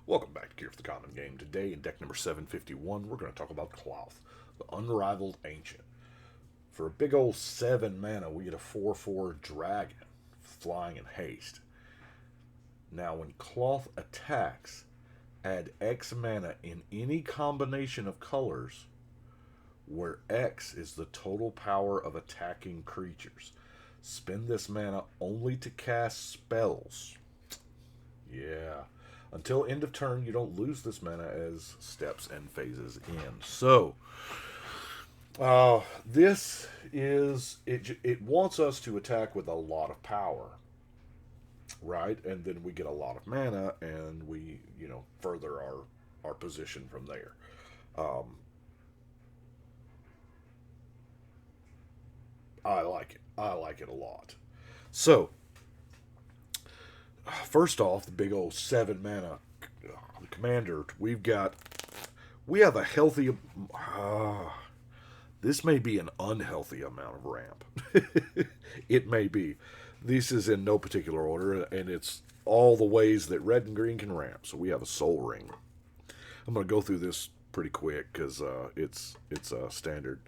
Welcome back to Gear for the Common Game. Today, in deck number 751, we're going to talk about Klauth, the Unrivaled Ancient. For a big old 7 mana, we get a 4/4 dragon, flying in haste. Now, when Klauth attacks, add X mana in any combination of colors, where X is the total power of attacking creatures. Spend this mana only to cast spells. Yeah. Until end of turn, you don't lose this mana as steps and phases in. So, this is, it wants us to attack with a lot of power, right? And then we get a lot of mana, and we, further our position from there. I like it. I like it a lot. So, first off, the big old 7 mana commander. We have a healthy. This may be an unhealthy amount of ramp. It may be. This is in no particular order, and it's all the ways that red and green can ramp. So we have a soul ring. I'm going to go through this pretty quick because it's standard.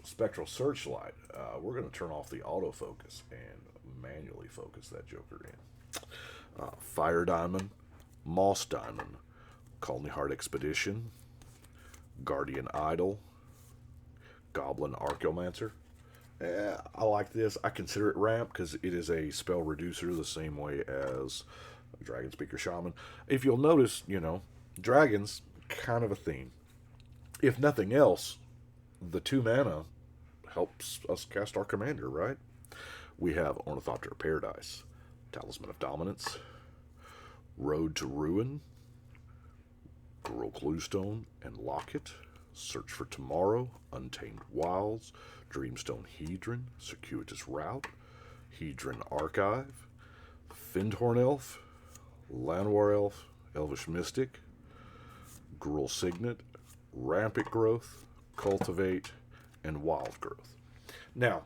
Spectral Searchlight. We're going to turn off the autofocus and manually focus that joker in. Fire Diamond, Moss Diamond, Colney Heart Expedition, Guardian Idol, Goblin Archaeomancer. I like this. I consider it ramp because it is a spell reducer the same way as Dragon Speaker Shaman. If you'll notice, dragons, kind of a theme. If nothing else, the 2 mana helps us cast our commander, right? We have Ornithopter of Paradise, Talisman of Dominance, Road to Ruin, Girl Cluestone and Locket, Search for Tomorrow, Untamed Wilds, Dreamstone Hedron, Circuitous Route, Hedron Archive, Findhorn Elf, Llanowar Elf, Elvish Mystic, Gruul Signet, Rampant Growth, Cultivate, and Wild Growth. Now,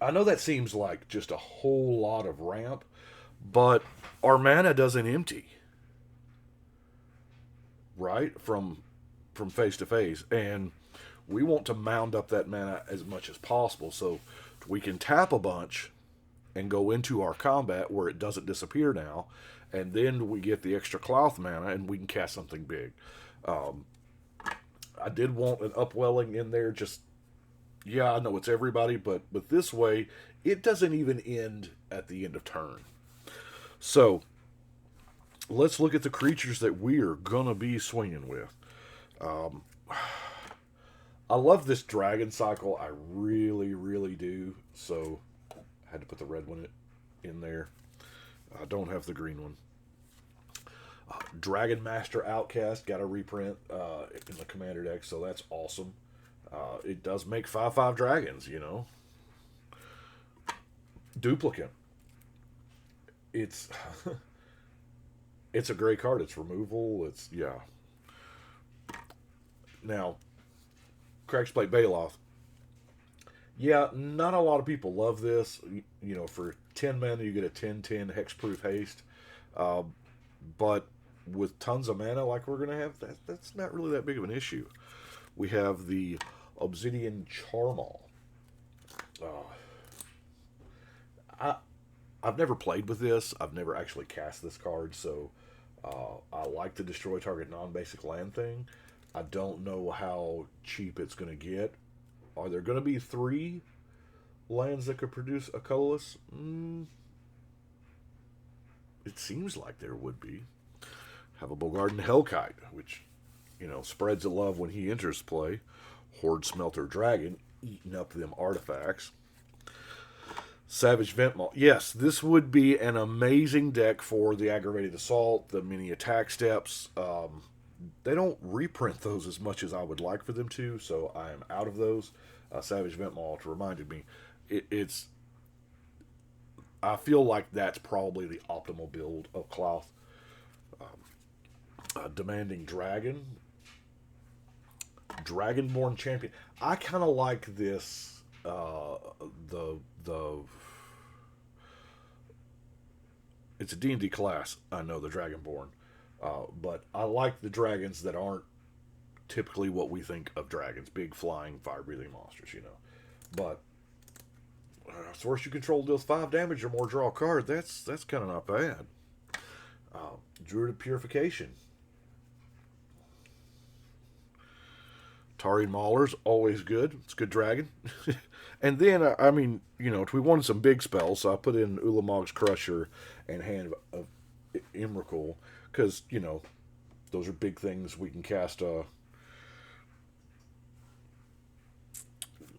I know that seems like just a whole lot of ramp, but our mana doesn't empty, right? From phase to phase, and we want to mound up that mana as much as possible so we can tap a bunch and go into our combat where it doesn't disappear now, and then we get the extra Klauth mana and we can cast something big. I did want an upwelling in there. I know it's everybody, but this way, it doesn't even end at the end of turn. So, let's look at the creatures that we're going to be swinging with. I love this dragon cycle. I really, really do. So, I had to put the red one in there. I don't have the green one. Dragon Master Outcast got a reprint in the commander deck, so that's awesome. It does make 5/5 dragons, Duplicate. It's it's a great card. It's removal. Now, Cragsplate Baloth. Yeah, not a lot of people love this. For 10 mana, you get a 10/10 hexproof haste. But with tons of mana like we're going to have, that's not really that big of an issue. We have the Obsidian Charmal. I've never played with this. I've never actually cast this card, so I like the destroy target non-basic land thing. I don't know how cheap it's going to get. Are there going to be 3 lands that could produce a colorless? It seems like there would be. Have a Bogarden Hellkite, which, spreads the love when he enters play. Horde Smelter Dragon, eating up them artifacts. Savage Ventmaw. Yes, this would be an amazing deck for the Aggravated Assault, the mini attack steps. They don't reprint those as much as I would like for them to, so I am out of those. Savage Ventmaw reminded me. It's I feel like that's probably the optimal build of Klauth. Demanding Dragon. Dragonborn Champion. I kind of like this. The it's a D&D class. I know the Dragonborn, but I like the dragons that aren't typically what we think of dragons, big flying fire breathing monsters, you know. But source you control deals 5 damage or more, draw a card. That's kind of not bad. Druid of Purification. Tari Mauler's always good. It's a good dragon. And then, I mean, you know, we wanted some big spells, so I put in Ulamog's Crusher and Hand of Imricul, because, you know, those are big things. We can cast a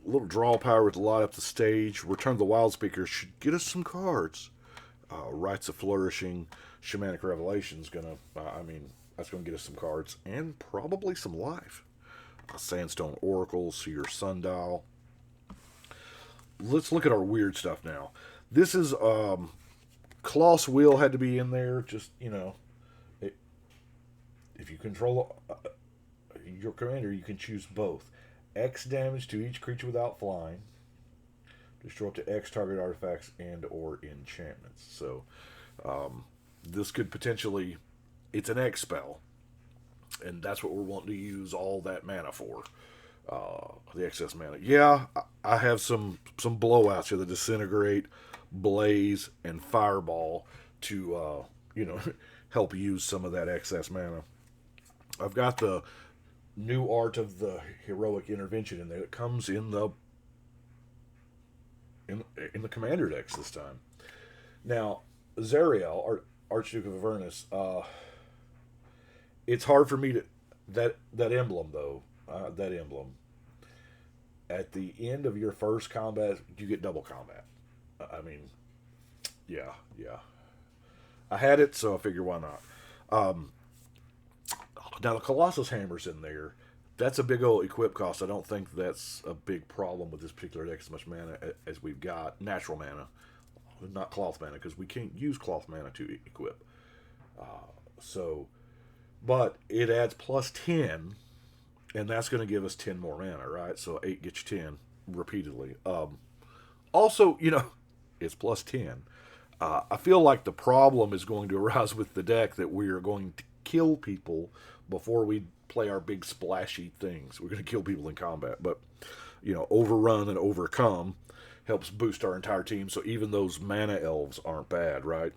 little draw power with a lot up the stage. Return of the Wild Speaker should get us some cards. Rites of Flourishing, Shamanic Revelation's gonna, that's gonna get us some cards, and probably some life. Sandstone Oracle, Seer Sundial. Let's look at our weird stuff now. This is Klauth's Will had to be in there. Just, you know, if you control your commander, you can choose both. X damage to each creature without flying. Destroy up to X target artifacts and or enchantments. So this could potentially, it's an X spell. And that's what we're wanting to use all that mana for. The excess mana. Yeah, I have some blowouts here. The Disintegrate, Blaze, and Fireball to, you know, help use some of that excess mana. I've got the new art of the Heroic Intervention in there. It comes in the Commander decks this time. Now, Zariel, Archduke of Avernus, it's hard for me to... That emblem, though, that emblem, at the end of your first combat, you get double combat. I mean, yeah. I had it, so I figure why not. Now, the Colossus Hammer's in there. That's a big old equip cost. I don't think that's a big problem with this particular deck, as much mana as we've got. Natural mana, not cloth mana, because we can't use cloth mana to equip. But it adds plus 10, and that's going to give us 10 more mana, right? So 8 gets you 10 repeatedly. Also, you know, it's plus 10. I feel like the problem is going to arise with the deck that we are going to kill people before we play our big splashy things. We're going to kill people in combat. But, you know, Overrun and Overcome helps boost our entire team, so even those mana elves aren't bad, right?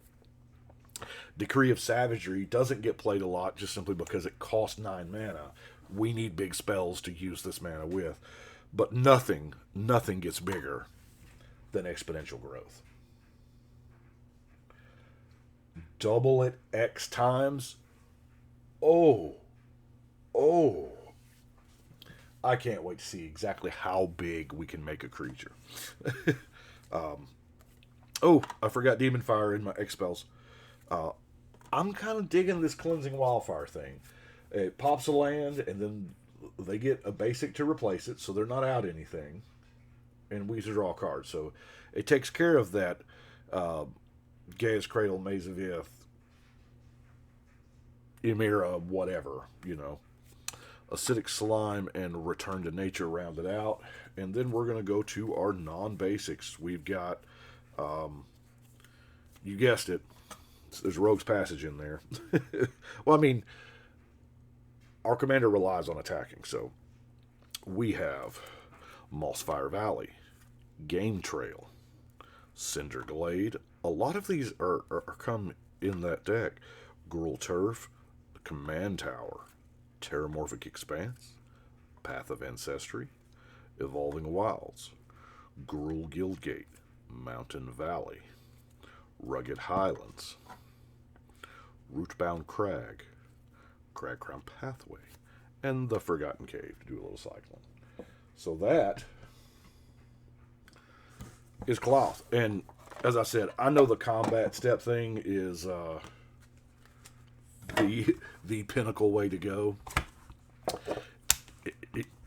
Decree of Savagery doesn't get played a lot just simply because it costs 9 mana. We need big spells to use this mana with. But nothing gets bigger than Exponential Growth. Double it X times. Oh. I can't wait to see exactly how big we can make a creature. I forgot Demon Fire in my X spells. I'm kind of digging this Cleansing Wildfire thing. It pops a land, and then they get a basic to replace it, so they're not out anything. And we draw a card. So it takes care of that Gaia's Cradle, Maze of Ith, Emira, whatever, you know. Acidic Slime and Return to Nature round it out. And then we're going to go to our non-basics. We've got, you guessed it, there's Rogue's Passage in there. Well, I mean, our commander relies on attacking, so we have Mossfire Valley, Game Trail, Cinder Glade. A lot of these are come in that deck. Gruul Turf, Command Tower, Terramorphic Expanse, Path of Ancestry, Evolving Wilds, Gruul Guildgate, Mountain Valley, Rugged Highlands, Rootbound Crag, Cragcrown Pathway, and the Forgotten Cave to do a little cycling. So that is Klauth. And as I said, I know the combat step thing is the pinnacle way to go.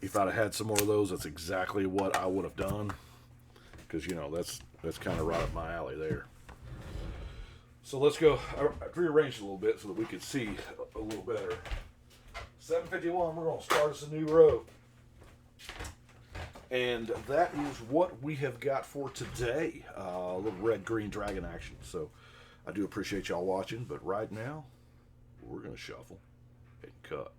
If I'd have had some more of those, that's exactly what I would have done. Because, you know, that's kind of right up my alley there. So let's go. I rearranged a little bit so that we could see a little better. 751, we're going to start us a new row. And that is what we have got for today. A little red-green dragon action. So I do appreciate y'all watching, but right now, we're going to shuffle and cut.